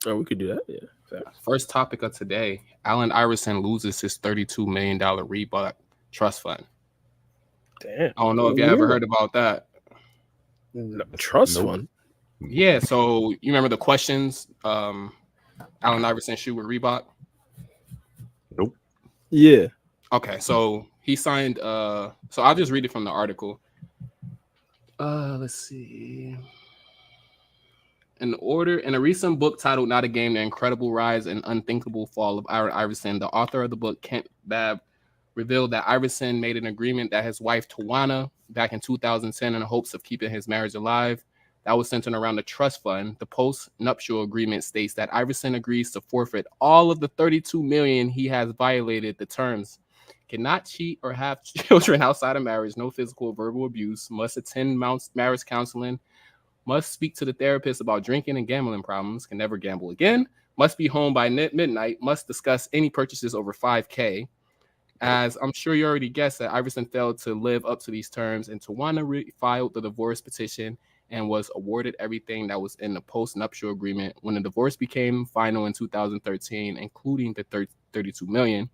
Oh, we could do that. Yeah. Facts. First topic of today: Allen Iverson loses his $32 million Reebok trust fund. Damn. I don't know if you ever heard about that. Trust Nope. fund. Yeah, so you remember the questions Allen Iverson shoot with Reebok? Nope. Yeah. Okay, so he signed so I'll just read it from the article. Let's see. In a recent book titled Not a Game, The Incredible Rise and Unthinkable Fall of Allen Iverson, the author of the book, Kent Babb, revealed that Iverson made an agreement that his wife Tawana back in 2010 in hopes of keeping his marriage alive. That was centered around the trust fund. The post-nuptial agreement states that Iverson agrees to forfeit all of the $32 million he has violated the terms. Cannot cheat or have children outside of marriage, no physical or verbal abuse, must attend marriage counseling, must speak to the therapist about drinking and gambling problems, can never gamble again, must be home by midnight, must discuss any purchases over $5K. As I'm sure you already guessed that Iverson failed to live up to these terms, and Tawana filed the divorce petition and was awarded everything that was in the post-nuptial agreement. When the divorce became final in 2013, including the $32 million,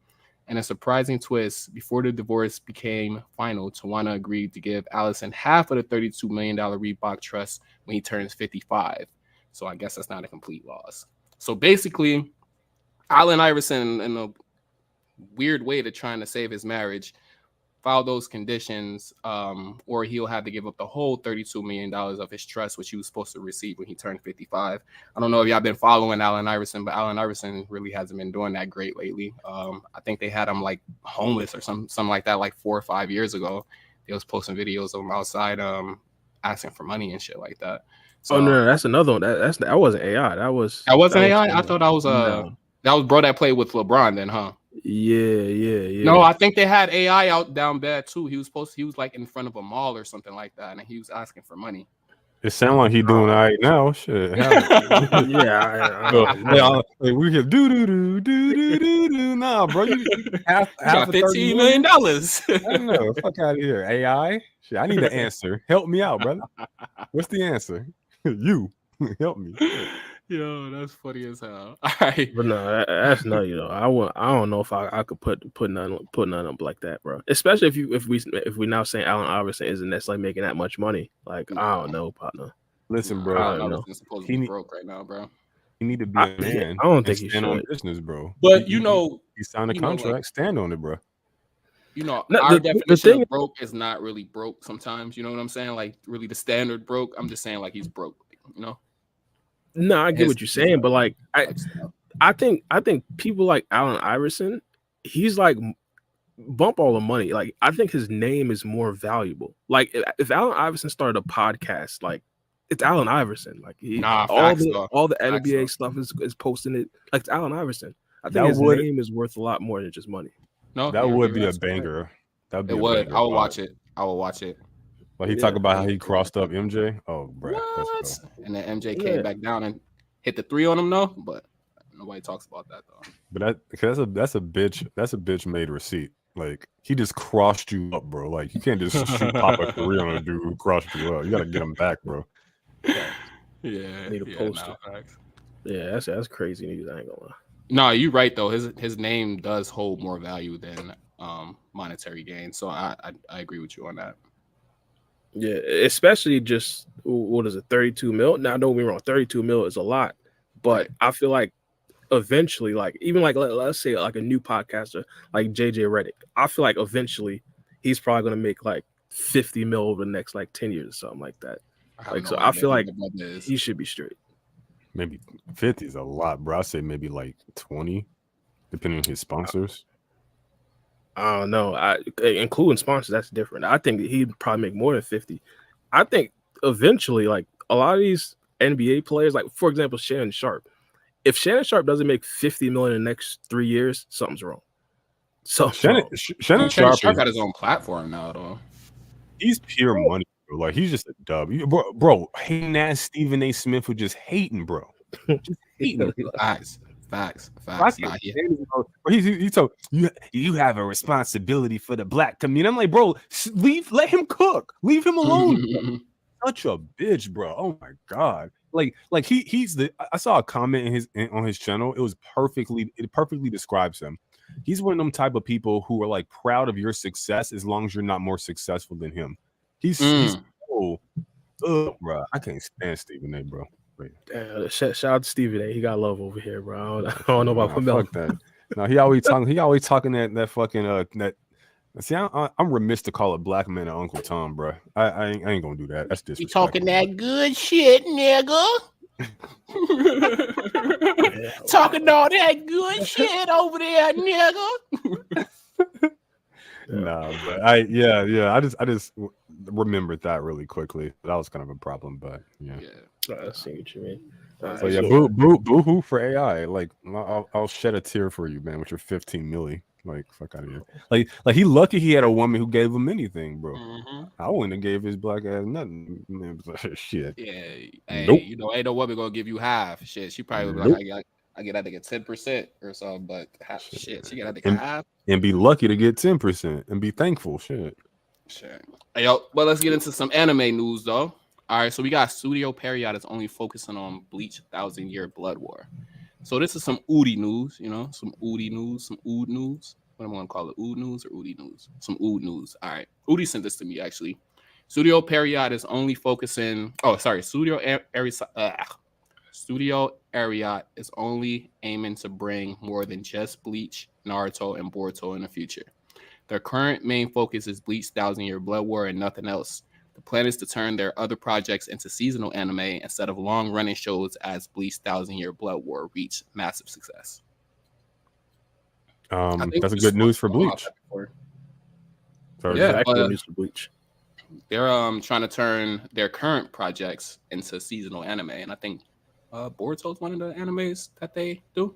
and a surprising twist, before the divorce became final, Tawana agreed to give Allison half of the $32 million Reebok trust when he turns 55. So I guess that's not a complete loss. So basically, Allen Iverson, in a weird way to trying to save his marriage, filed those conditions, or he'll have to give up the whole $32 million of his trust, which he was supposed to receive when he turned 55. I don't know if y'all been following Allen Iverson, but Allen Iverson really hasn't been doing that great lately. I think they had him like homeless or something like that, like 4 or 5 years ago. They was posting videos of him outside, asking for money and shit like that. So, no, that's another one. That wasn't AI. That wasn't AI. I thought that was that was bro that played with LeBron then, huh? Yeah. No, I think they had AI out down bad too. He was like in front of a mall or something like that, and he was asking for money. It sounds like he doing all right now. Shit. We hear do. Nah, bro, you half of $15 million. I know. Fuck out of here. AI. Shit, I need an answer. Help me out, brother. What's the answer? You help me. Yo, that's funny as hell. All right, but no, that's not, you know. I don't know if I could put none up like that, bro. Especially if we now saying Allen Iverson isn't necessarily making that much money. Like, I don't know, partner. Listen, bro. I don't know. Supposed to be broke right now, bro. He need to be a man. I don't think he stand should. on business, bro. But he signed a contract. Like, stand on it, bro. You know, our definition of broke is not really broke sometimes. You know what I'm saying? Like, really the standard broke. I'm just saying, like, he's broke, you know? No, I get what you're saying, but like, I think people like Allen Iverson, he's like, bump all the money. Like, I think his name is more valuable. Like, if Allen Iverson started a podcast, like, it's Allen Iverson. Like, all the NBA stuff is posting it. Like, it's Allen Iverson. I think his name is worth a lot more than just money. No, that would be a banger. That would. I would watch it. I will watch it. Like, he talk about how he crossed up MJ. Oh, bro. And then MJ came back down and hit the 3 on him, though. But nobody talks about that, though. But that's a bitch made receipt. Like, he just crossed you up, bro. Like, you can't just pop a 3 on a dude who crossed you up. You gotta get him back, bro. Yeah. Need a poster. Yeah, that's crazy news. I ain't gonna lie. No, you're right though. His name does hold more value than monetary gain. So I agree with you on that. Yeah, especially just what is it, 32 mil? Now, don't get me wrong, 32 mil is a lot, but I feel like eventually, like even like let's say like a new podcaster like JJ Redick, I feel like eventually he's probably gonna make like 50 mil over the next like 10 years or something like that. Like, so I feel like he should be straight. Maybe 50 is a lot, bro. I say maybe like 20, depending on his sponsors. I don't know. Including sponsors, that's different. I think he'd probably make more than 50. I think eventually, like a lot of these NBA players, like for example, Shannon Sharp. If Shannon Sharp doesn't make 50 million in the next 3 years, something's wrong. So Shannon Sharp got his own platform now, though. He's pure money, bro. Like, he's just a dub. Bro, hating that Stephen A. Smith was just hating, bro. Just hating. Facts. He told you have a responsibility for the black community. I'm like, bro, let him cook. Leave him alone. Such a bitch, bro. Oh my god. he's the. I saw a comment on his channel. It perfectly describes him. He's one of them type of people who are like proud of your success as long as you're not more successful than him. He's so bro. I can't stand Stephen A, bro. Shout out to Stephen A. He got love over here, bro. I don't know about fuck that. No, he always talking that fucking that. See, I'm remiss to call a black man an Uncle Tom, bro. I ain't gonna do that. That's disrespectful. You talking that good shit, nigga? Talking all that good shit over there, nigga. Nah, but I just remembered that really quickly. That was kind of a problem, but yeah. I see what you mean. So yeah, boo hoo for AI. Like I'll shed a tear for you, man, with your 15 milli. Like fuck out of here. Like he lucky he had a woman who gave him anything, bro. I wouldn't have gave his black ass nothing. Man, shit. Yeah, hey, you know, ain't no woman gonna give you half. Shit, she probably would be like, I get that nigga 10% or something, but shit, she got that nigga half. And be lucky to get 10% and be thankful. Shit. Hey, yo, well, let's get into some anime news though. All right, so we got Studio Period is only focusing on Bleach 1,000-Year Blood War. So this is some Oodie news, you know, some Oodie news, some Ood news. What am I gonna call it? Ood news or Oodie news? Some Ood news. All right, Oodie sent this to me actually. Studio Period is only focusing. Oh, sorry, Studio Period is only aiming to bring more than just Bleach, Naruto, and Boruto in the future. Their current main focus is Bleach 1,000-Year Blood War and nothing else. The plan is to turn their other projects into seasonal anime instead of long-running shows as Bleach 1,000-Year Blood War reached massive success. That's a good news for Bleach. Yeah, good news for Bleach. They're trying to turn their current projects into seasonal anime, and I think Boruto is one of the animes that they do.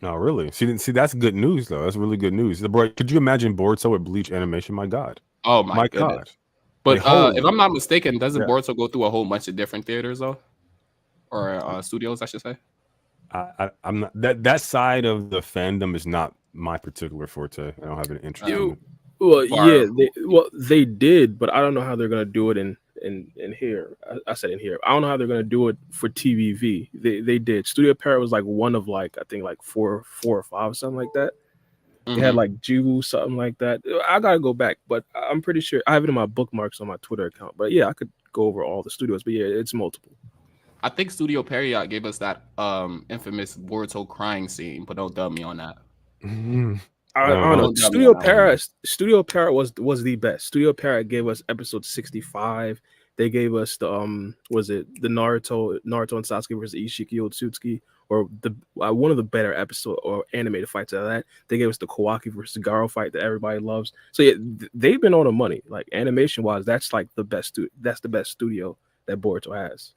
No, really. See, that's good news though. That's really good news. Could you imagine Boruto with Bleach animation? My God. Oh my God. But if I'm not mistaken, doesn't Boruto go through a whole bunch of different theaters though, or studios, I should say? I'm not that side of the fandom is not my particular forte. I don't have an interest in it. Well, they did, but I don't know how they're gonna do it in here. I said in here. I don't know how they're gonna do it for TVV. They did. Studio Period was like one of like I think like four or five, something like that. They had like Jubu, something like that. I gotta go back, but I'm pretty sure I have it in my bookmarks on my Twitter account. But yeah, I could go over all the studios. But yeah, it's multiple. I think Studio Period gave us that infamous Boruto crying scene, but don't dub me on that. I don't know. Studio Period was the best. Studio Period gave us episode 65. They gave us the was it the Naruto and Sasuke versus Ishiki Otsutsuki, or the one of the better episode or animated fights out of that. They gave us the Kawaki versus Garo fight that everybody loves. So yeah, they've been on the money. Like animation wise, that's like the best. That's the best studio that Boruto has.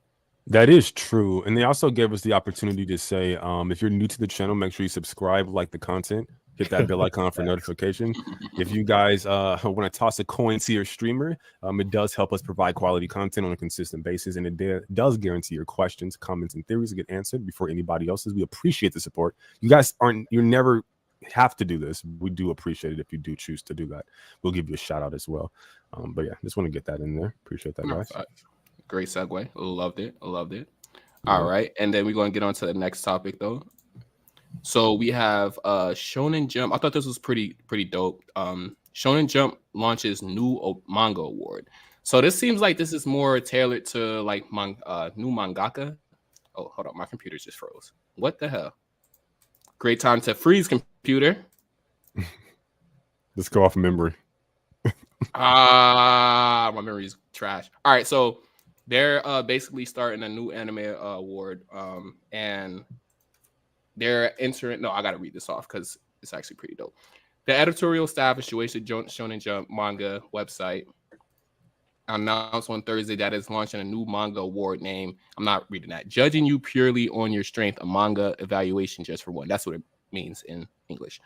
That is true, and they also gave us the opportunity to say, if you're new to the channel, make sure you subscribe, like the content, hit that bell icon for notification. If you guys want to toss a coin to your streamer, it does help us provide quality content on a consistent basis, and it does guarantee your questions, comments, and theories get answered before anybody else's. We appreciate the support. You guys you never have to do this. We do appreciate it if you do choose to do that. We'll give you a shout out as well. But yeah, just want to get that in there. Appreciate that, guys. Great segue. Loved it. All right. And then we're going to get on to the next topic, though. So we have Shonen Jump. I thought this was pretty dope. Shonen Jump launches new manga award. So this seems like this is more tailored to like new mangaka. Oh, hold on. My computer just froze. What the hell? Great time to freeze, computer. Let's go off memory. My memory's trash. All right. So they're basically starting a new anime award, and they're entering. No, I got to read this off because it's actually pretty dope. The editorial staff of Shueisha Shonen Jump manga website announced on Thursday that it's launching a new manga award named, I'm not reading that, Judging You Purely on Your Strength, a manga evaluation just for one. That's what it means in English.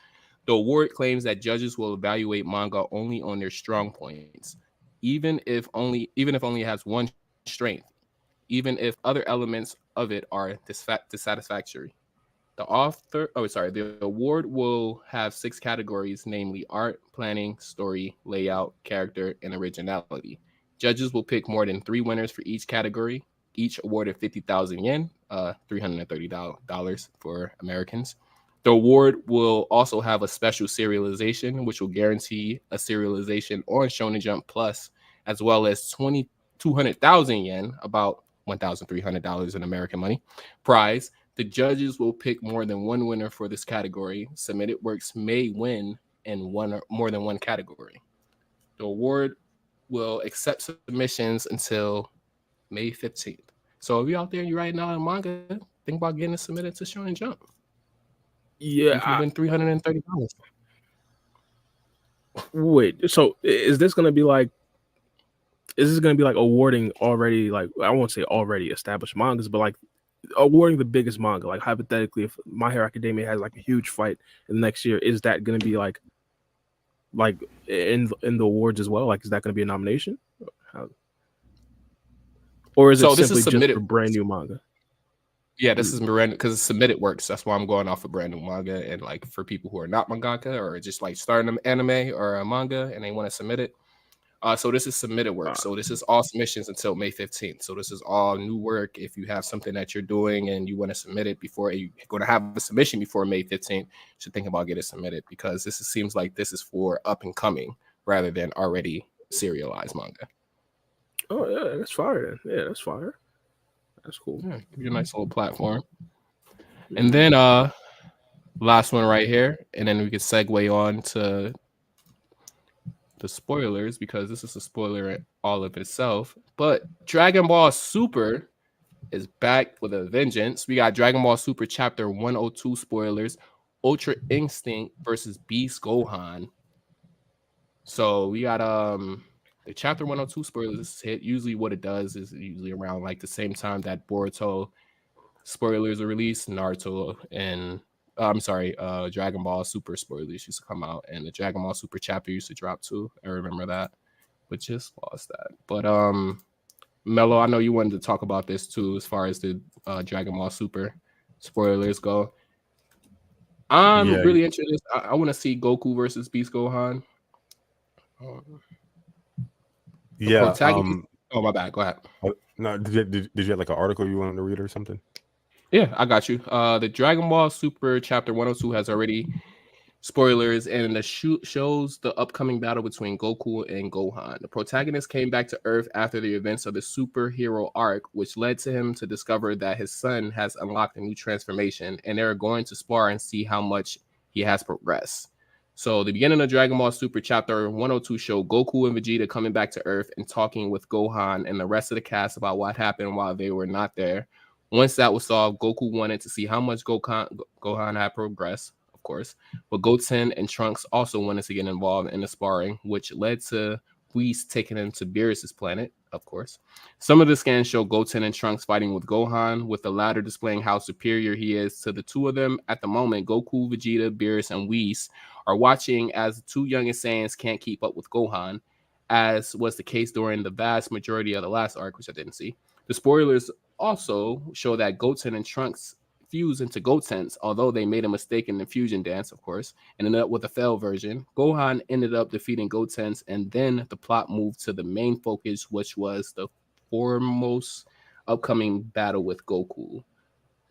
The award claims that judges will evaluate manga only on their strong points, even if only has one strength, even if other elements of it are dissatisfactory. The award will have 6 categories, namely art, planning, story, layout, character, and originality. Judges will pick more than 3 winners for each category. each awarded 50,000 yen, $330 for Americans. The award will also have a special serialization, which will guarantee a serialization on Shonen Jump Plus, as well as 200,000 yen, about $1,300 in American money, prize. The judges will pick more than one winner for this category. Submitted works may win in one or more than one category. The award will accept submissions until May 15th. So if you're out there and you're writing out a manga, think about getting it submitted to Shonen Jump. Yeah, you can win $330. Wait, so is this gonna be like? Is this gonna be like awarding already, like, I won't say already established mangas, but like awarding the biggest manga? Like hypothetically, if My Hero Academia has like a huge fight in the next year, is that gonna be like in the awards as well? Like, is that gonna be a nomination? Or is it simply just for brand new manga? Yeah, this is because it's submitted works. That's why I'm going off of brand new manga. And like for people who are not mangaka or just like starting an anime or a manga and they want to submit it. So this is submitted work. So this is all submissions until May 15th. So this is all new work. If you have something that you're doing and you want to submit it before you're going to have a submission before May 15th, you should think about getting it submitted, because seems like this is for up and coming rather than already serialized manga. Oh yeah, that's fire. Then. Yeah, that's fire. That's cool. Yeah, give you a nice little platform. And then last one right here, and then we can segue on to the spoilers, because this is a spoiler in all of itself. But Dragon Ball Super is back with a vengeance. We got Dragon Ball Super Chapter 102 spoilers, Ultra Instinct versus Beast Gohan. So we got the Chapter 102 spoilers hit. Usually what it does is usually around like the same time that Boruto spoilers are released, Naruto and Dragon Ball Super spoilers used to come out, and the Dragon Ball Super chapter used to drop too. I remember that, but just lost that. But Mello, I know you wanted to talk about this too, as far as the Dragon Ball Super spoilers go. I'm really interested. I want to see Goku versus Beast Gohan. Oh, my bad. Go ahead. No, did you have like an article you wanted to read or something? Yeah, I got you. The Dragon Ball Super Chapter 102 has already spoilers, and shows the upcoming battle between Goku and Gohan. The protagonist came back to Earth after the events of the superhero arc, which led to him to discover that his son has unlocked a new transformation, and they're going to spar and see how much he has progressed. So the beginning of Dragon Ball Super Chapter 102 showed Goku and Vegeta coming back to Earth and talking with Gohan and the rest of the cast about what happened while they were not there. Once that was solved, Goku wanted to see how much Gohan had progressed, of course, but Goten and Trunks also wanted to get involved in the sparring, which led to Whis taking him to Beerus' planet, of course. Some of the scans show Goten and Trunks fighting with Gohan, with the latter displaying how superior he is to the two of them. At the moment, Goku, Vegeta, Beerus, and Whis are watching as the two youngest Saiyans can't keep up with Gohan, as was the case during the vast majority of the last arc, which I didn't see. The spoilers also show that Goten and Trunks fuse into Gotenks, although they made a mistake in the fusion dance, of course, and ended up with a failed version. Gohan ended up defeating Gotenks, and then the plot moved to the main focus, which was the foremost upcoming battle with Goku.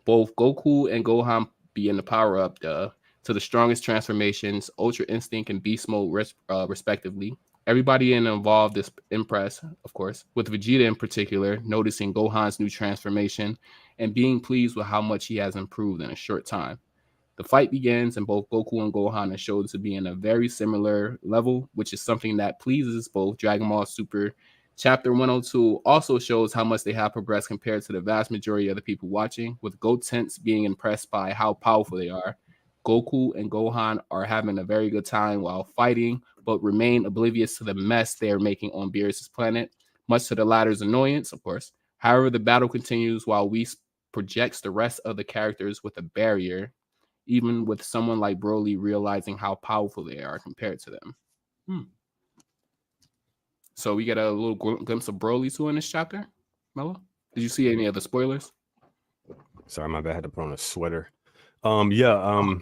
Both Goku and Gohan begin to power up to the strongest transformations, Ultra Instinct and Beast Mode, respectively. Everybody involved is impressed, of course, with Vegeta in particular, noticing Gohan's new transformation and being pleased with how much he has improved in a short time. The fight begins, and both Goku and Gohan are shown to be in a very similar level, which is something that pleases both. Dragon Ball Super Chapter 102 also shows how much they have progressed compared to the vast majority of the people watching, with Gotenks being impressed by how powerful they are. Goku and Gohan are having a very good time while fighting, but remain oblivious to the mess they are making on Beerus' planet, much to the latter's annoyance, of course. However, the battle continues while Whis projects the rest of the characters with a barrier, even with someone like Broly realizing how powerful they are compared to them. So we get a little glimpse of Broly too in this chapter. Mello, did you see any of the spoilers? Sorry, my bad. I had to put on a sweater. I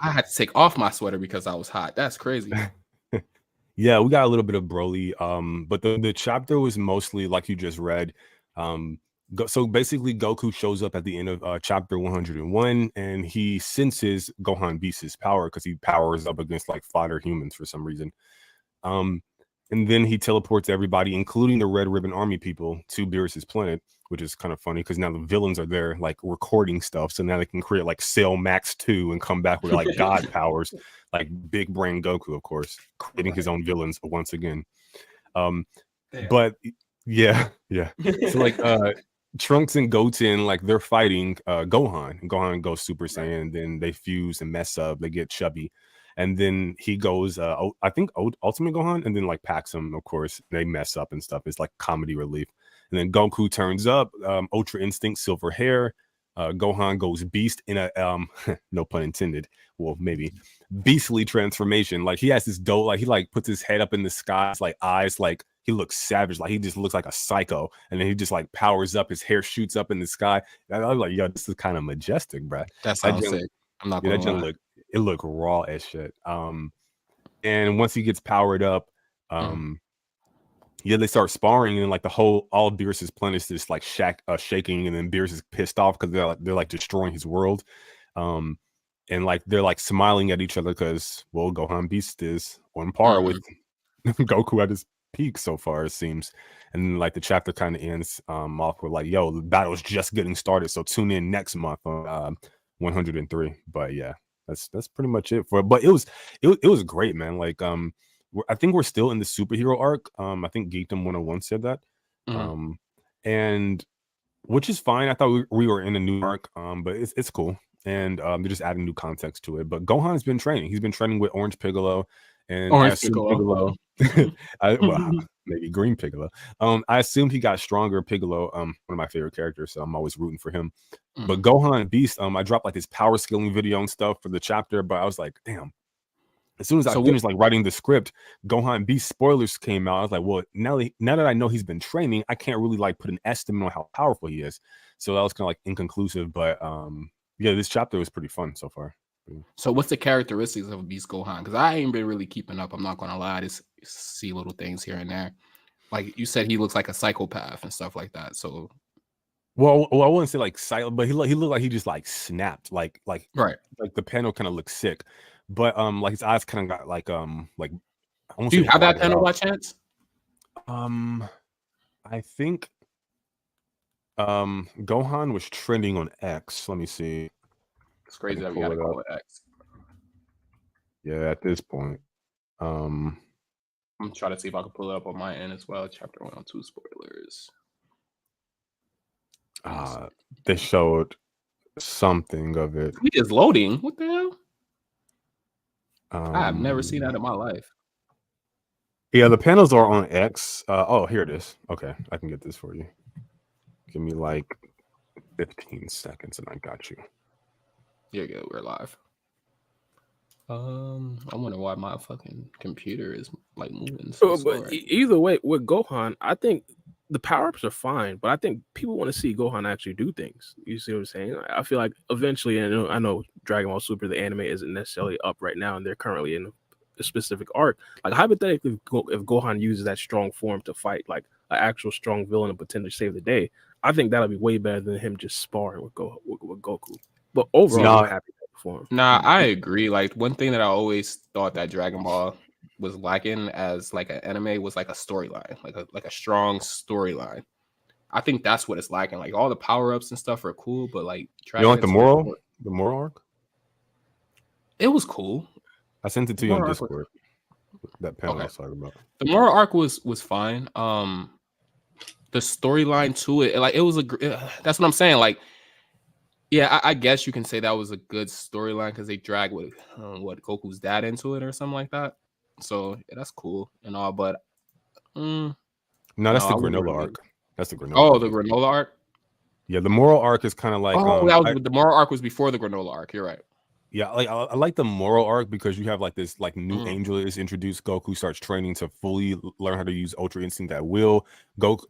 had to take off my sweater because I was hot. That's crazy. Yeah, we got a little bit of Broly. But the chapter was mostly like you just read. So basically, Goku shows up at the end of chapter 101, and he senses Gohan Beast's power because he powers up against like fodder humans for some reason. And then he teleports everybody, including the Red Ribbon Army people, to Beerus's planet, which is kind of funny because now the villains are there, like recording stuff. So now they can create like Cell Max 2 and come back with like God powers, like Big Brain Goku, of course, creating his own villains once again. But yeah. So like Trunks and Goten, like they're fighting Gohan. Gohan goes Super Saiyan, and then they fuse and mess up. They get chubby. And then he goes, I think Ultimate Gohan, and then like packs him, of course. They mess up and stuff. It's like comedy relief. And then Goku turns up, Ultra Instinct, silver hair. Gohan goes beast in a, no pun intended, well, maybe, beastly transformation. Like he has this dope, like he like puts his head up in the sky, it's like eyes, like he looks savage, like he just looks like a psycho. And then he just like powers up, his hair shoots up in the sky. And I was like, yo, this is kind of majestic, bro. That sounds sick. I'm not gonna lie. It looked raw as shit. And once he gets powered up, they start sparring, and like all of Beerus's planet is just like shaking, and then Beerus is pissed off because they're like destroying his world. And like they're like smiling at each other because, well, Gohan Beast is on par with Goku at his peak so far, it seems. And then like the chapter kind of ends off with like, yo, the battle's just getting started, so tune in next month on 103. But yeah, that's pretty much it for it. But it was great, man. Like I think we're still in the superhero arc. I think Geekdom 101 said that. And which is fine. I thought we were in a new arc, but it's cool. And they're just adding new context to it. But Gohan's been training. He's been training with Orange Piccolo and Piccolo. Maybe Green Piccolo. I assumed he got stronger. Piccolo, one of my favorite characters, so I'm always rooting for him. But Gohan Beast, I dropped like this power scaling video and stuff for the chapter, but I was like, damn. As soon as I finished like writing the script, Gohan Beast spoilers came out. I was like, well, now that I know he's been training, I can't really like put an estimate on how powerful he is. So that was kind of like inconclusive. But yeah, this chapter was pretty fun so far. So what's the characteristics of Beast Gohan? Because I ain't been really keeping up. I'm not gonna lie. I just see little things here and there. Like you said, he looks like a psychopath and stuff like that. So, well, I wouldn't say like silent, but he looked like he just like snapped, like right, like the panel kind of looks sick, but like his eyes kind of got like I do you have that panel by chance? I think Gohan was trending on X. Let me see. It's crazy that we gotta call it X. Yeah, at this point. I'm trying to see if I can pull it up on my end as well. Chapter 102 spoilers. They showed something of it. It is loading. What the hell? I have never seen that in my life. Yeah, the panels are on X. Oh, here it is. Okay, I can get this for you. Give me like 15 seconds and I got you. Here you go. We're live. I wonder why my fucking computer is like moving so slow. But either way, with Gohan, I think the power-ups are fine, but I think people want to see Gohan actually do things. You see what I'm saying? I feel like eventually, and I know Dragon Ball Super, the anime isn't necessarily up right now, and they're currently in a specific arc. Like hypothetically, if Gohan uses that strong form to fight like an actual strong villain and potentially save the day, I think that'll be way better than him just sparring with Goku. But overall, I'm happy for him. Nah, I agree. Like one thing that I always thought that Dragon Ball was lacking as like an anime was like a storyline, like a strong storyline. I think that's what it's lacking. Like all the power-ups and stuff are cool, but like you don't like the moral arc? It was cool. I sent it to you on Discord. That panel I was talking about. The moral arc was fine. The storyline to it, like it was that's what I'm saying. Like, yeah, I guess you can say that was a good storyline because they dragged what Goku's dad into it or something like that. So yeah, that's cool and all, but no, that's the granola arc. That's the granola. Oh, the granola arc. Yeah, the moral arc is kind of like the moral arc was before the granola arc. You're right. Yeah, like I like the moral arc because you have like this like new angel is introduced. Goku starts training to fully learn how to use Ultra Instinct at will.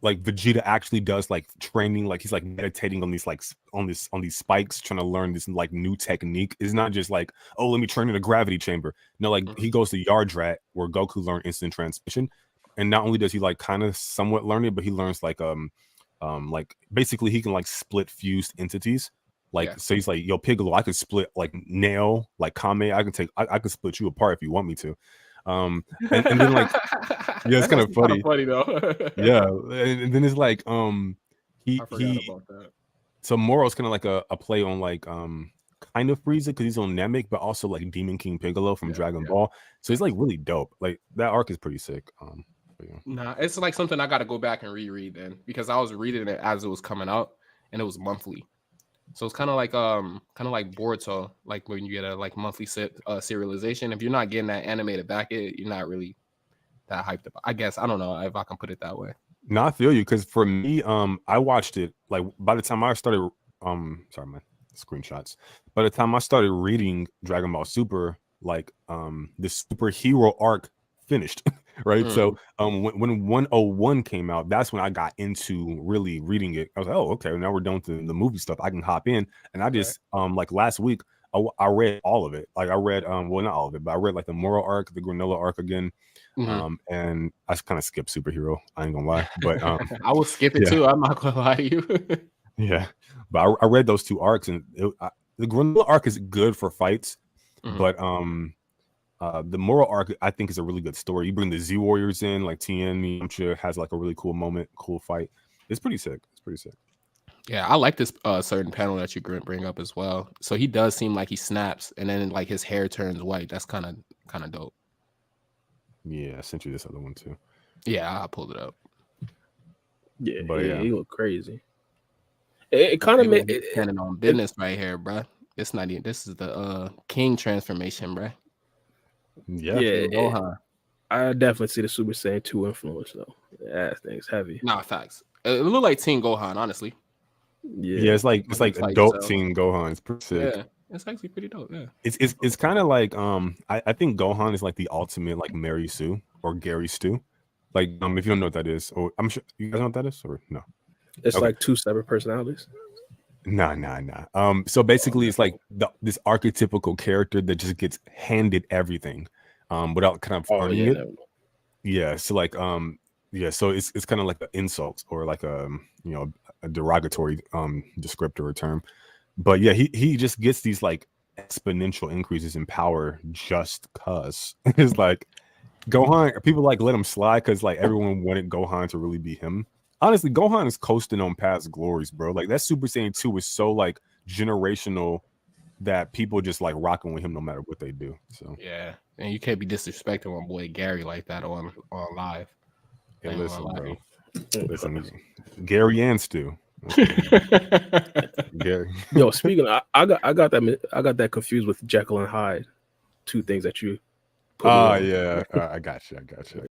Like Vegeta actually does like training, like he's like meditating on these like on these spikes, trying to learn this like new technique. It's not just like, oh, let me train in a gravity chamber. No, like he goes to Yardrat where Goku learned instant transmission, and not only does he like kind of somewhat learn it, but he learns like like basically he can like split fused entities. Like Yeah. so he's like, yo, Piccolo, I could split like Nail, like Kame, I could split you apart if you want me to. And then like yeah, it's kind of funny. Though. Yeah, and then it's like he I forgot about that. so Moro's kind of like a play on like kind of Frieza because he's on Namek, but also like Demon King Piccolo from Dragon Ball. So he's like really dope. Like that arc is pretty sick. But yeah. Nah, it's like something I got to go back and reread then because I was reading it as it was coming out and it was monthly. So it's kind of like Boruto, like when you get a like monthly serialization. If you're not getting that animated back, you're not really that hyped about. I guess I don't know if I can put it that way. No, I feel you because for me, I watched it like by the time I started, sorry, my screenshots. By the time I started reading Dragon Ball Super, like the superhero arc finished, right? So when 101 came out, that's when I got into really reading it. I was like, oh, okay, now we're done with the movie stuff. I can hop in, and I just like last week I read all of it. Like I read well, not all of it, but I read like the Moro arc, the Granola arc again. And I kind of skipped superhero. I ain't gonna lie, but I will skip it too. I'm not gonna lie to you. Yeah, but I read those two arcs, and the Granola arc is good for fights, but the Moro arc I think is a really good story. You bring the Z Warriors in, like Tien Yamcha has like a really cool moment, cool fight. It's pretty sick. It's pretty sick. Yeah, I like this certain panel that you bring up as well. So he does seem like he snaps, and then like his hair turns white. That's kind of dope. Yeah, I sent you this other one too. Yeah, I pulled it up. Yeah, but yeah, he looked crazy. It kind of made it standing on business right here, bro. It's not even. This is the King transformation, bro. Yeah. I definitely see the Super Saiyan 2 influence though. That thing's heavy. Nah, facts. It looked like Teen Gohan, honestly. Yeah, it's like adult Teen Gohan. It's pretty sick. Yeah. It's actually pretty dope. Yeah, it's kind of like I think Gohan is like the ultimate like Mary Sue or Gary Stu. Like if you don't know what that is, or I'm sure you guys know what that is, or no? It's like two separate personalities. Nah. So basically, it's like this archetypical character that just gets handed everything, without kind of earning it. Yeah. So like so it's kind of like an insult or like a derogatory descriptor or term. But yeah, he just gets these like exponential increases in power just cause it's like Gohan. People like let him slide because like everyone wanted Gohan to really be him. Honestly, Gohan is coasting on past glories, bro. Like that Super Saiyan 2 is so like generational that people just like rocking with him no matter what they do. So yeah, and you can't be disrespecting my boy Gary like that on live. Hey, listen, bro. Listen, Gary and Stu. Gary. Yo, speaking of, I got that confused with Jekyll and Hyde. Two things that you put I got you.